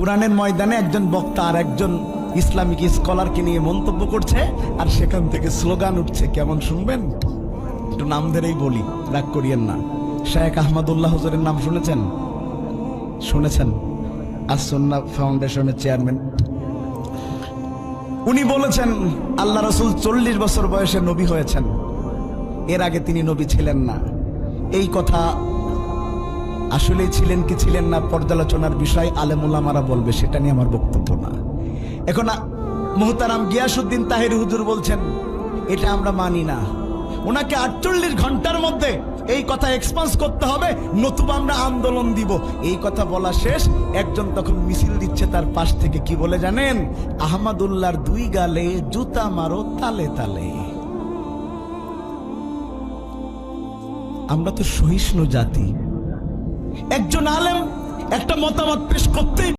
কোরআনের ময়দানে একজন বক্তা আর একজন ইসলামিক স্কলারকে নিয়ে মন্তব্য করছে, আর সেখান থেকে স্লোগান উঠছে। কেমন শুনবেন? একটু নাম ধরেই বলি, রাগ করিয়েন না। শেখ আহমদুল্লাহ হুজুরের নাম শুনেছেন? শুনেছেন? আস-সুন্নাহ ফাউন্ডেশনের চেয়ারম্যান। উনি বলেছেন আল্লাহ রাসূল 40 বছর বয়সে নবী হয়েছেন, এর আগে তিনি নবী ছিলেন না। এই কথা আসলে ছিলেন কি ছিলেন না পর্যালোচনার বিষয়, আলেম উলামারা বলবে, সেটা নিয়ে আমার বক্তব্য না। এখন মুহতারাম গিয়াসউদ্দিন তাহেরি হুজুর বলছেন এটা আমরা মানি না, ওনাকে 48 ঘন্টার মধ্যে এই কথা এক্সপান্স করতে হবে, নতুবা আমরা আন্দোলন দিব। এই কথা বলা শেষ, একজন তখন মিছিল দিচ্ছে তার পাশ থেকে, কি বলে জানেন? আহমদুল্লাহর 2 গালে জুতা মারো তালে তালে। আমরা তো সহিষ্ণু জাতি। একজন আলেম একটা মতামত পেশ করতেই